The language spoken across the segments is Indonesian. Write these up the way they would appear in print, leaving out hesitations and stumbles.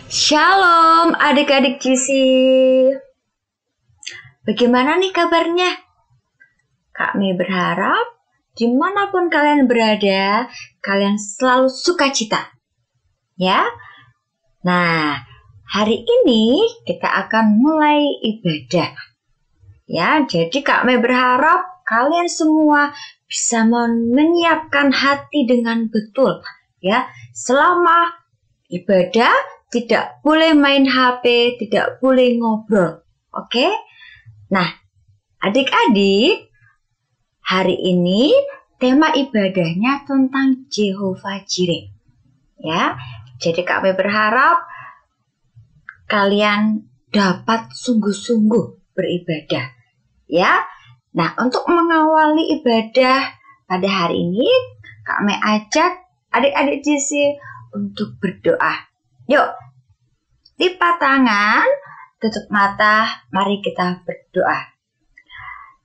Shalom adik-adik GC. Bagaimana nih kabarnya? Kak Mei berharap dimanapun kalian berada, kalian selalu sukacita. Ya. Nah, hari ini kita akan mulai ibadah. Ya, jadi Kak Mei berharap kalian semua bisa menyiapkan hati dengan betul. Ya, selama ibadah tidak boleh main HP, tidak boleh ngobrol. Oke? Nah, adik-adik, hari ini tema ibadahnya tentang Jehovah Jireh. Ya, jadi Kak Mei berharap kalian dapat sungguh-sungguh beribadah. Ya. Nah, untuk mengawali ibadah pada hari ini, Kak Mei ajak adik-adik JC untuk berdoa. Yuk, lipat tangan, tutup mata, mari kita berdoa.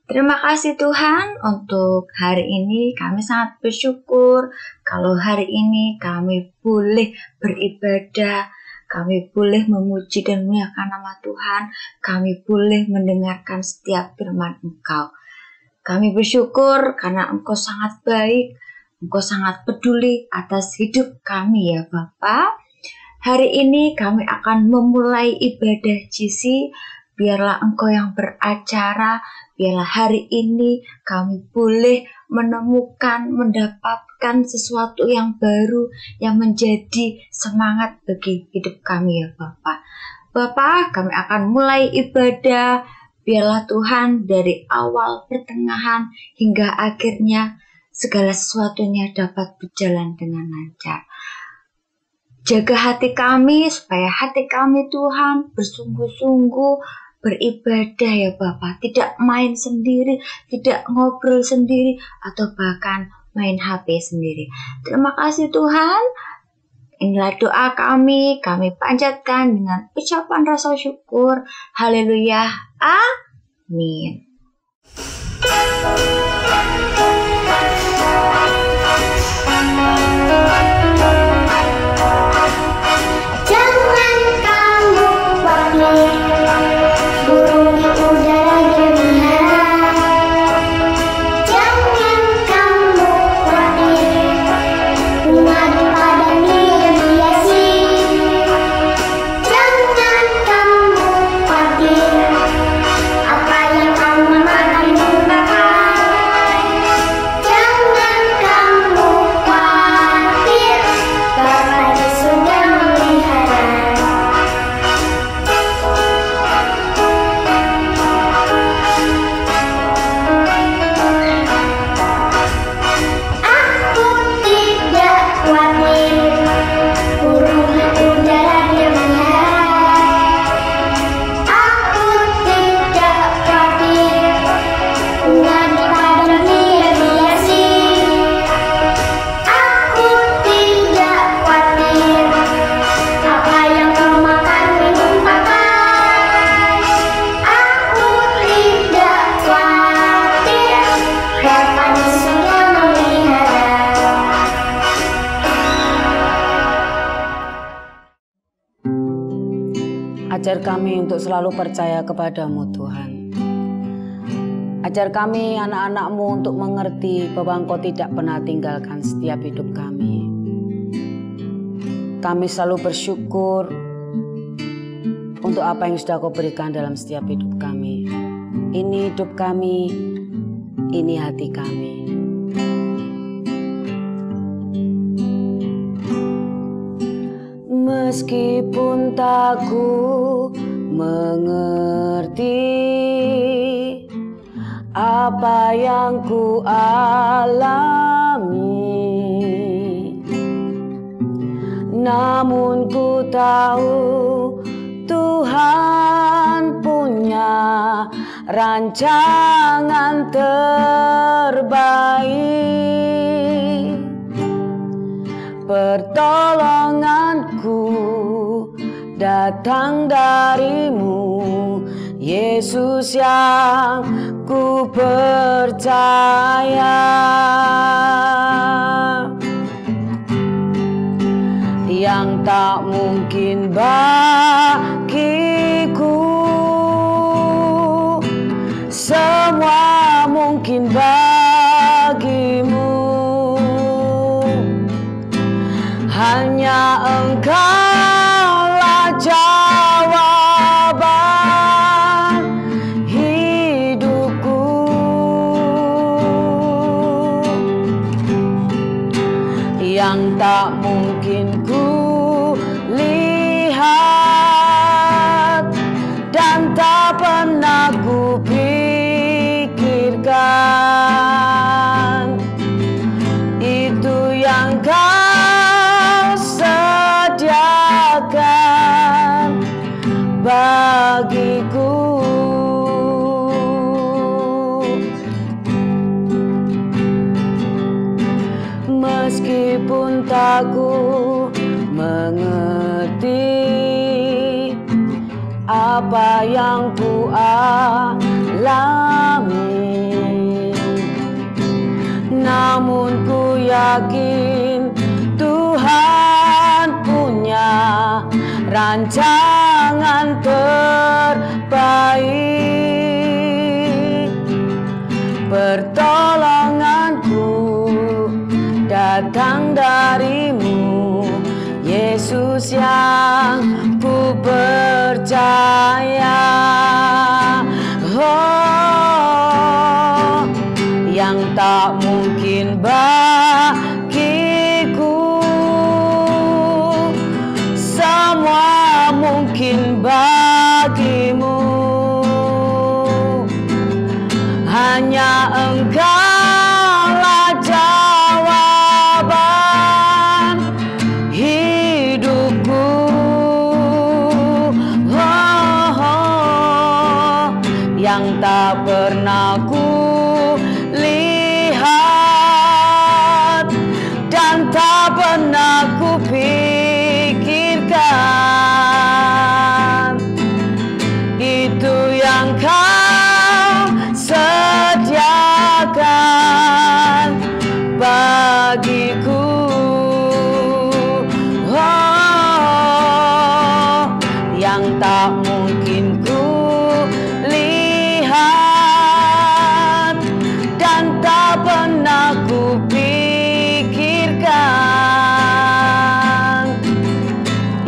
Terima kasih Tuhan untuk hari ini. Kami sangat bersyukur kalau hari ini kami boleh beribadah, kami boleh memuji dan memuliakan nama Tuhan, kami boleh mendengarkan setiap firman Engkau. Kami bersyukur karena Engkau sangat baik, Engkau sangat peduli atas hidup kami ya Bapa. Hari ini kami akan memulai ibadah GC. Biarlah Engkau yang beracara. Biarlah hari ini kami boleh menemukan, mendapatkan sesuatu yang baru yang menjadi semangat bagi hidup kami ya Bapak. Bapak, kami akan mulai ibadah. Biarlah Tuhan dari awal, pertengahan, hingga akhirnya segala sesuatunya dapat berjalan dengan lancar. Jaga hati kami supaya hati kami Tuhan bersungguh-sungguh beribadah ya Bapak. Tidak main sendiri, tidak ngobrol sendiri, atau bahkan main HP sendiri. Terima kasih Tuhan. Inilah doa kami panjatkan dengan ucapan rasa syukur. Haleluya. Amin. Ajar kami untuk selalu percaya kepadamu Tuhan. Ajar kami anak-anakmu untuk mengerti bahwa Engkau tidak pernah tinggalkan setiap hidup kami. Kami selalu bersyukur untuk apa yang sudah Kau berikan dalam setiap hidup kami. Ini hidup kami, ini hati kami. Meskipun tak ku mengerti apa yang ku alami, namun ku tahu Tuhan punya rancangan terbaik. Pertolonganku datang darimu, Yesus yang ku percaya. Yang tak mungkin bagiku, semua mungkin bagimu. Hanya Engkaulah jawaban hidupku. Yang tak mungkin ku lihat dan tak pernah ku pikirkan, itu yang Kau sediakan bagiku. Meskipun tak ku mengerti apa yang ku alami, namun ku yakin Tuhan punya rancangan terbaik. Pertolonganku datang darimu, Yesus yang ku percaya. Oh, yang tak mungkin bagiku, semua mungkin bagimu. Hanya Engkaulah jawaban hidupku. Yang tak pernah ku lihat dan tak pernah ku pikirkan, itu yang Kau sediakan bagiku. Oh, yang tak mungkin ku lihat dan tak pernah ku pikirkan,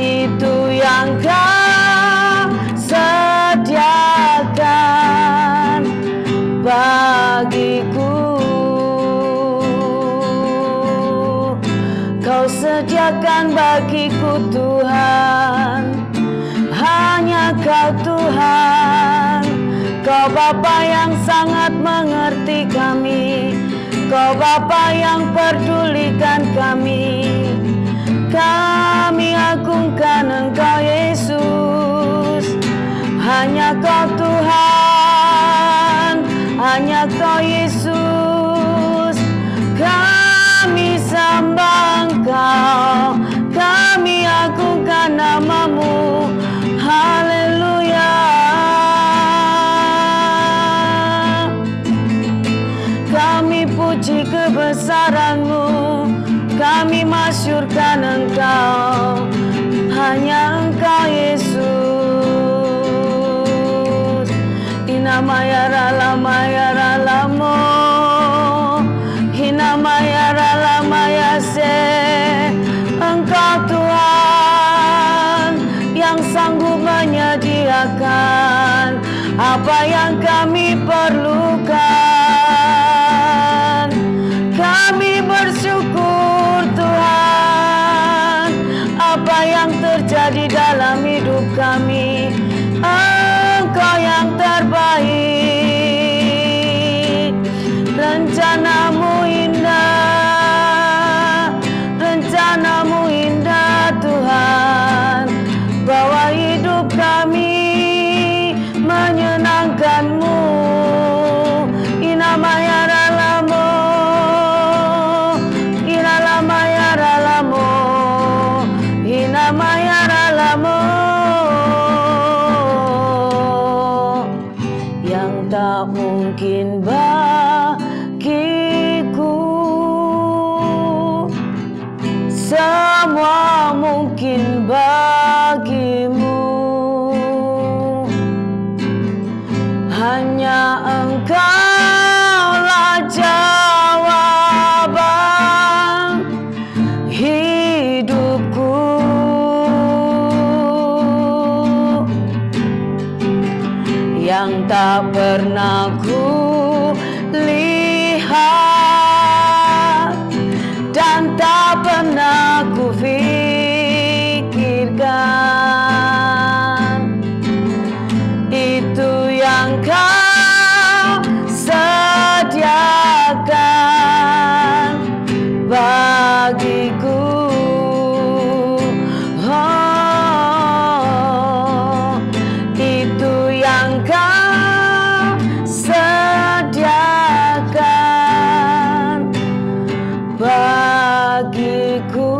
itu yang Kau sediakan bagiku. Kau sediakan bagiku Tuhan, hanya Kau Tuhan. Kau Bapa yang sangat mengerti kami, Kau Bapa yang pedulikan kami. Kami agungkan Engkau Yesus, hanya Kau Tuhan, hanya Kau Yesus. Kami sembah Engkau, kami agungkan nama-Mu. Haleluya. Kami puji kebesaran-Mu, kami masyurkan Engkau, hanya Engkau Yesus. Inamaya ralamaya ralamo, Hinamaya ralamaya se. Engkau Tuhan yang sanggup menyediakan apa yang kami perlukan. Kami bersyukur Tuhan, apa yang terjadi dalam hidup kami, Engkau yang terbaik. pernah ku lihat dan tak pernah ku pikirkan. Itu yang Kau sediakan bagiku. Oh, itu yang Kau sediakan bagiku.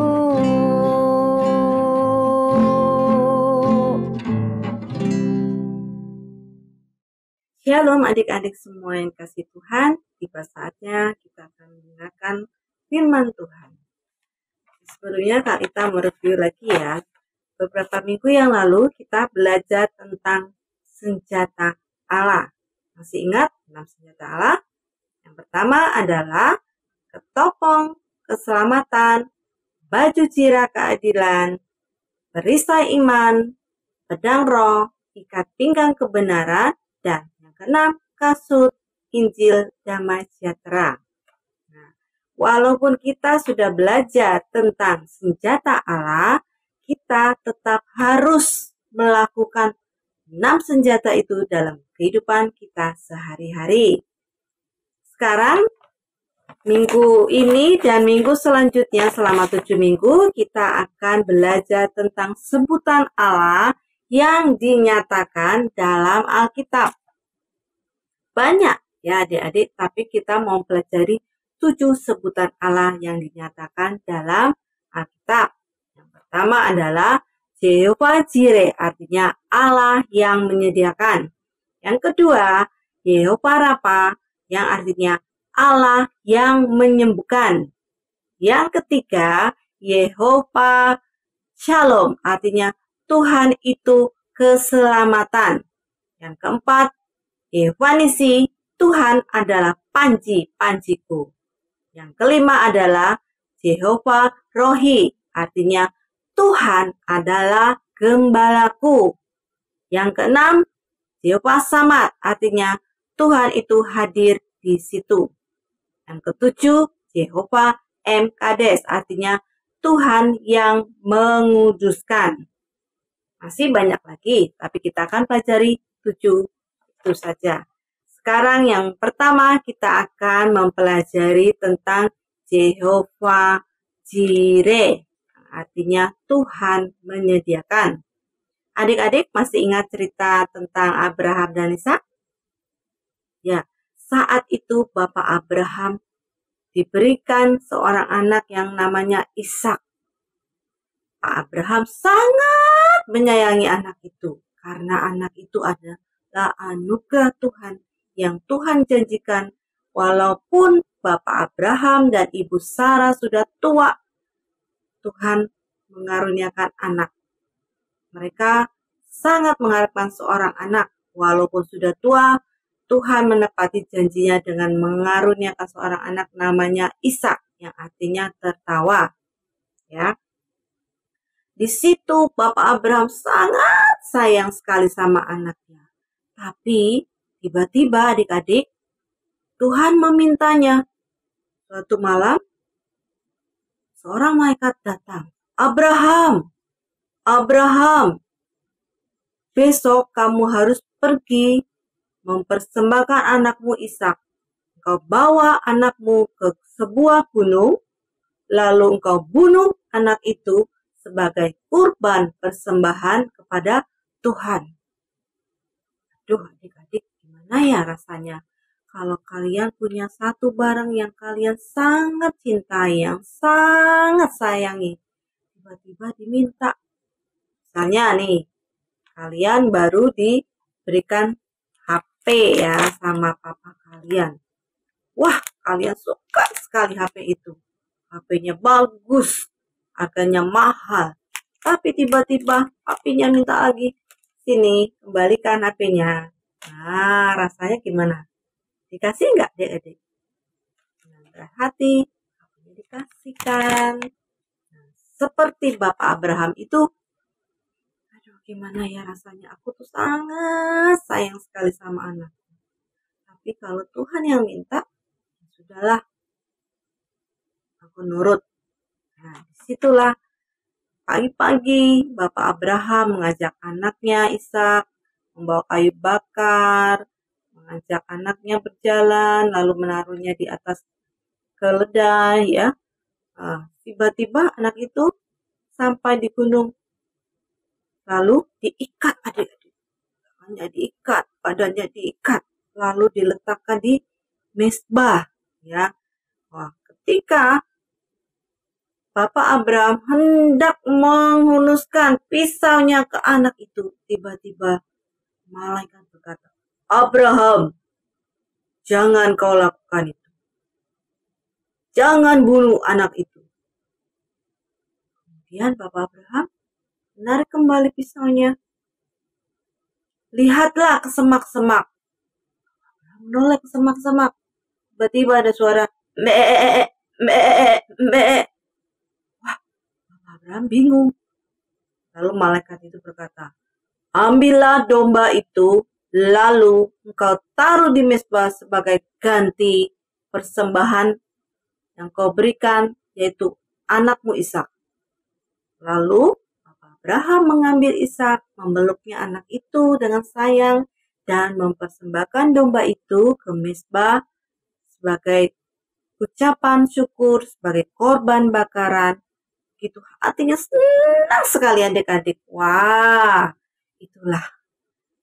Shalom adik-adik semua yang kasih Tuhan, tiba saatnya kita akan mendengarkan firman Tuhan. Sebelumnya Kak Ita mau review lagi ya. Beberapa minggu yang lalu kita belajar tentang senjata Allah. Masih ingat 6 senjata Allah? Yang pertama adalah ketopong keselamatan, baju zirah keadilan, perisai iman, pedang roh, ikat pinggang kebenaran, dan yang keenam, kasut Injil damai sejahtera. Nah, walaupun kita sudah belajar tentang senjata Allah, kita tetap harus melakukan 6 senjata itu dalam kehidupan kita sehari-hari. Sekarang, minggu ini dan minggu selanjutnya selama 7 minggu, kita akan belajar tentang sebutan Allah yang dinyatakan dalam Alkitab. Banyak ya adik-adik, tapi kita mau pelajari 7 sebutan Allah yang dinyatakan dalam Alkitab. Yang pertama adalah Jehovah Jireh, artinya Allah yang menyediakan. Yang kedua, Jehovah Rafa, yang artinya Allah yang menyembuhkan. Yang ketiga, Jehovah Shalom, artinya Tuhan itu keselamatan. Yang keempat, Yehovah Nisi, Tuhan adalah panji-panjiku. Yang kelima adalah Jehovah Rohi, artinya Tuhan adalah gembalaku. Yang keenam, Jehovah Samad, artinya Tuhan itu hadir di situ. Yang ketujuh, Jehovah Mkades, artinya Tuhan yang menguduskan. Masih banyak lagi, tapi kita akan pelajari 7 itu saja. Sekarang yang pertama kita akan mempelajari tentang Jehovah Jireh, artinya Tuhan menyediakan. Adik-adik masih ingat cerita tentang Abraham dan Ishak? Ya, saat itu Bapak Abraham diberikan seorang anak yang namanya Ishak. Pak Abraham sangat menyayangi anak itu karena anak itu adalah anugerah Tuhan yang Tuhan janjikan walaupun Bapak Abraham dan Ibu Sarah sudah tua, Tuhan mengaruniakan anak. Mereka sangat mengharapkan seorang anak walaupun sudah tua. Tuhan menepati janjinya dengan mengaruniakan seorang anak namanya Ishak yang artinya tertawa. Ya. Di situ Bapak Abraham sangat sayang sekali sama anaknya. Tapi tiba-tiba adik-adik, Tuhan memintanya. Suatu malam, seorang malaikat datang. Abraham, Abraham, besok kamu harus pergi mempersembahkan anakmu Ishak. Engkau bawa anakmu ke sebuah gunung, lalu engkau bunuh anak itu sebagai kurban persembahan kepada Tuhan. Aduh adik-adik, gimana ya rasanya kalau kalian punya satu barang yang kalian sangat cintai, yang sangat sayangi, tiba-tiba diminta. Misalnya nih, kalian baru diberikan HP ya sama papa kalian. Wah, kalian suka sekali HP itu. HP-nya bagus, harganya mahal. Tapi tiba-tiba HP-nya minta lagi. Sini, kembalikan HP-nya. Nah, rasanya gimana? Dikasih nggak, adik-adik? Dengan berat hati, HP-nya dikasihkan. Nah, seperti Bapak Abraham itu, aduh gimana ya rasanya? Aku tuh sangat sayang sekali sama anakku. Tapi kalau Tuhan yang minta, ya sudahlah, aku nurut. Nah, disitulah pagi-pagi Bapak Abraham mengajak anaknya Ishak membawa kayu bakar, mengajak anaknya berjalan, lalu menaruhnya di atas keledai, ya. Tiba-tiba anak itu sampai di gunung, lalu diikat adik-adik, tangannya diikat, badannya diikat, lalu diletakkan di mezbah, ya. Wah, ketika Bapak Abraham hendak menghunuskan pisaunya ke anak itu, tiba-tiba malaikat berkata, Abraham, jangan kau lakukan itu. Jangan bunuh anak itu. Kemudian Bapak Abraham menarik kembali pisaunya. Lihatlah ke semak-semak. Menoleh ke semak-semak. Tiba-tiba ada suara me, me. Wah, Bapak Abraham bingung. Lalu malaikat itu berkata, ambillah domba itu, lalu engkau taruh di mezbah sebagai ganti persembahan yang kau berikan, yaitu anakmu Ishak. Lalu Bapak Abraham mengambil Ishak, memeluknya anak itu dengan sayang, dan mempersembahkan domba itu ke mezbah sebagai ucapan syukur, sebagai korban bakaran. Gitu, hatinya senang sekali adik-adik. Wah, itulah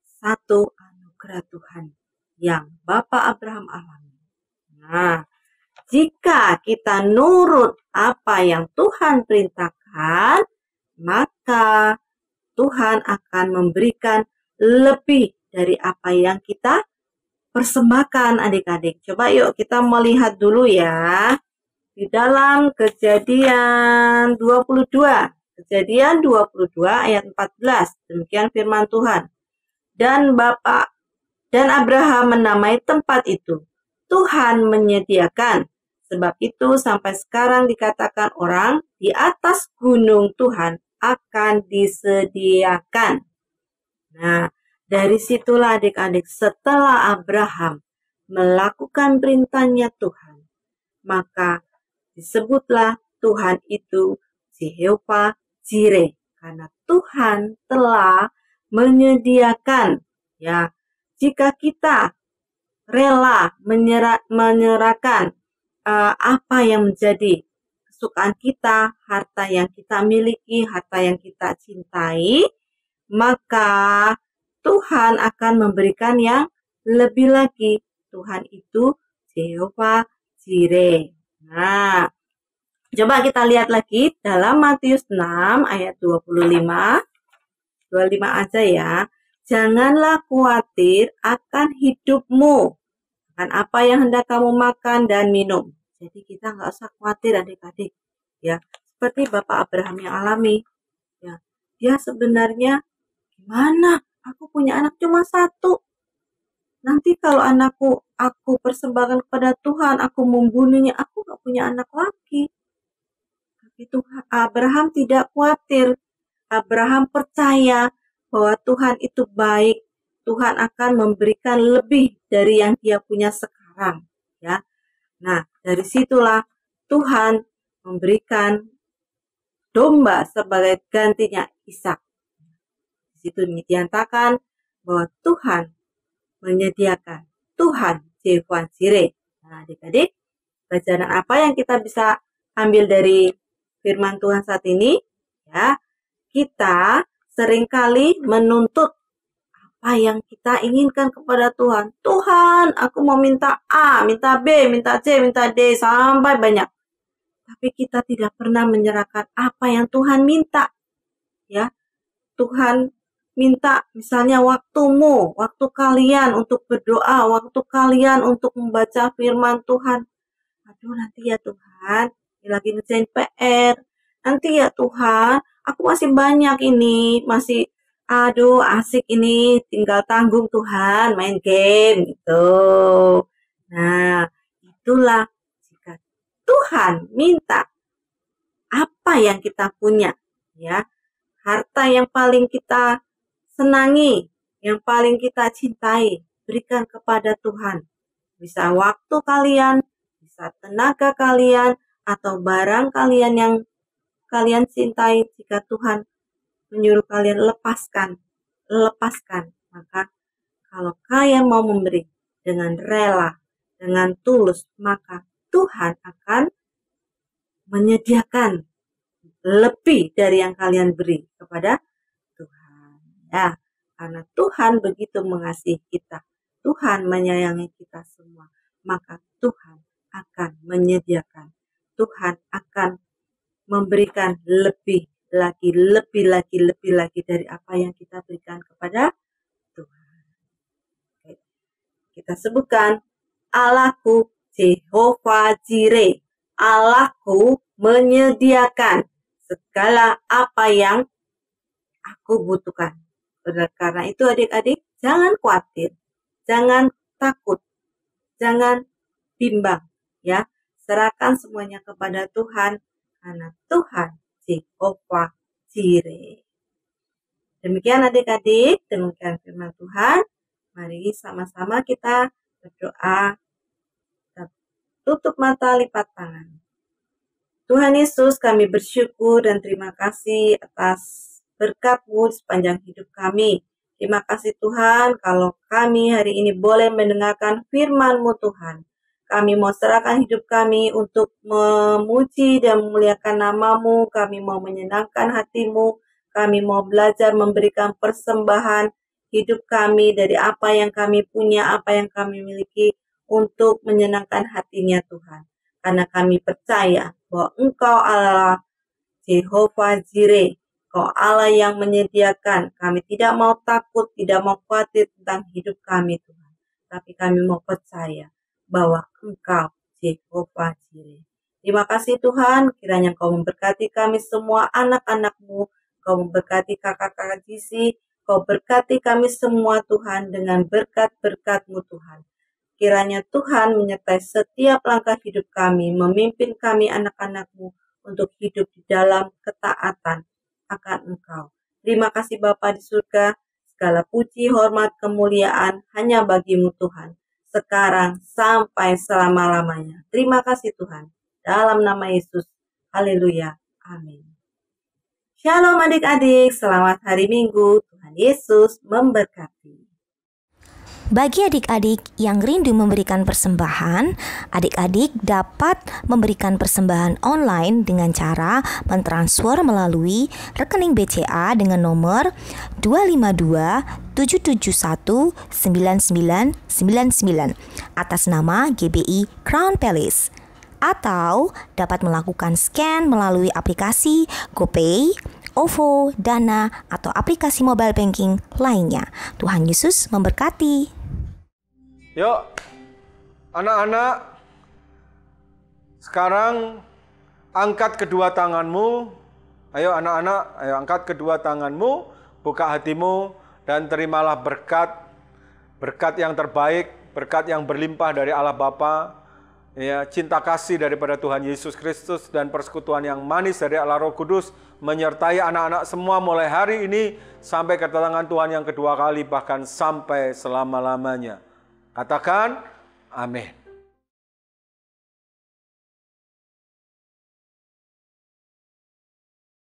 satu anugerah Tuhan yang Bapak Abraham alami. Nah, jika kita nurut apa yang Tuhan perintahkan, maka Tuhan akan memberikan lebih dari apa yang kita persembahkan adik-adik. Coba yuk kita melihat dulu ya. Di dalam Kejadian 22. Kejadian 22 ayat 14. Demikian firman Tuhan. Dan Abraham menamai tempat itu Tuhan menyediakan. Sebab itu sampai sekarang dikatakan orang di atas gunung Tuhan akan disediakan. Nah, dari situlah adik-adik setelah Abraham melakukan perintahnya Tuhan, maka disebutlah Tuhan itu Jehovah Jireh. Karena Tuhan telah menyediakan, ya. Jika kita rela menyerahkan apa yang menjadi kesukaan kita, harta yang kita miliki, harta yang kita cintai, maka Tuhan akan memberikan yang lebih lagi. Tuhan itu Jehovah Jireh. Nah, coba kita lihat lagi dalam Matius 6 ayat 25 aja ya. Janganlah khawatir akan hidupmu, akan apa yang hendak kamu makan dan minum. Jadi kita nggak usah khawatir adik-adik, ya. Seperti Bapak Abraham yang alami, ya. Dia sebenarnya gimana? Aku punya anak cuma satu. Nanti kalau aku persembahkan kepada Tuhan, aku membunuhnya, aku nggak punya anak lagi. Tapi Tuhan, Abraham tidak khawatir. Abraham percaya bahwa Tuhan itu baik. Tuhan akan memberikan lebih dari yang dia punya sekarang, ya. Nah, dari situlah Tuhan memberikan domba sebagai gantinya Ishak. Di situ dinyatakan bahwa Tuhan menyediakan, Tuhan Jehovah Jireh. Nah, adik-adik, pelajaran apa yang kita bisa ambil dari firman Tuhan saat ini? Ya, kita seringkali menuntut apa yang kita inginkan kepada Tuhan. Tuhan, aku mau minta A, minta B, minta C, minta D, sampai banyak. Tapi kita tidak pernah menyerahkan apa yang Tuhan minta. Ya, Tuhan minta misalnya waktumu, waktu kalian untuk berdoa, waktu kalian untuk membaca firman Tuhan. Aduh, nanti ya Tuhan, lagi ngerjain PR. Nanti ya Tuhan, aku masih banyak ini, aduh asik ini, tinggal tanggung Tuhan, main game gitu. Nah, itulah jika Tuhan minta apa yang kita punya, ya, harta yang paling kita senangi, yang paling kita cintai, berikan kepada Tuhan. bisa waktu kalian, bisa tenaga kalian, atau barang kalian yang kalian cintai. Jika Tuhan menyuruh kalian lepaskan. Maka kalau kalian mau memberi dengan rela, dengan tulus, maka Tuhan akan menyediakan lebih dari yang kalian beri kepada Tuhan. Ya, karena Tuhan begitu mengasihi kita, Tuhan menyayangi kita semua, maka Tuhan akan menyediakan, Tuhan akan memberikan lebih lagi dari apa yang kita berikan kepada Tuhan. Oke. Kita sebutkan, Allahku Jehovah Jireh, Allahku menyediakan segala apa yang aku butuhkan. Karena itu adik-adik, jangan khawatir, jangan takut, jangan bimbang, ya. Serahkan semuanya kepada Tuhan, karena Tuhan Jehovah Jireh. Demikian adik-adik, demikian firman Tuhan. Mari sama-sama kita berdoa. Tutup mata, lipat tangan. Tuhan Yesus, kami bersyukur dan terima kasih atas berkat-Mu sepanjang hidup kami. Terima kasih Tuhan, kalau kami hari ini boleh mendengarkan firman-Mu Tuhan. Kami mau serahkan hidup kami untuk memuji dan memuliakan nama-Mu. Kami mau menyenangkan hati-Mu. Kami mau belajar memberikan persembahan hidup kami dari apa yang kami punya, apa yang kami miliki untuk menyenangkan hatinya Tuhan. Karena kami percaya bahwa Engkau Allah Jehovah Jireh, Engkau Allah yang menyediakan. Kami tidak mau takut, tidak mau khawatir tentang hidup kami Tuhan. Tapi kami mau percaya bahwa Engkau Jehovah Jireh. Terima kasih Tuhan, kiranya Engkau memberkati kami semua anak-anak-Mu, Engkau memberkati kakak-kakak Gizi, Engkau berkati kami semua Tuhan dengan berkat-berkat-Mu Tuhan. Kiranya Tuhan menyertai setiap langkah hidup kami, memimpin kami anak-anak-Mu untuk hidup di dalam ketaatan akan Engkau. Terima kasih Bapa di surga, segala puji, hormat, kemuliaan hanya bagi-Mu Tuhan, sekarang sampai selama-lamanya. Terima kasih Tuhan, dalam nama Yesus. Haleluya. Amin. Shalom adik-adik, selamat hari Minggu. Tuhan Yesus memberkati. Bagi adik-adik yang rindu memberikan persembahan, adik-adik dapat memberikan persembahan online dengan cara mentransfer melalui rekening BCA dengan nomor 252-771-9999 atas nama GBI Crown Palace. Atau dapat melakukan scan melalui aplikasi GoPay, OVO, Dana, atau aplikasi mobile banking lainnya. Tuhan Yesus memberkati. Yuk, anak-anak, sekarang angkat kedua tanganmu. Ayo anak-anak, ayo angkat kedua tanganmu, buka hatimu, dan terimalah berkat yang terbaik, berkat yang berlimpah dari Allah Bapa, ya, cinta kasih daripada Tuhan Yesus Kristus, dan persekutuan yang manis dari Allah Roh Kudus menyertai anak-anak semua mulai hari ini sampai kedatangan Tuhan yang kedua kali, bahkan sampai selama-lamanya. Katakan amin.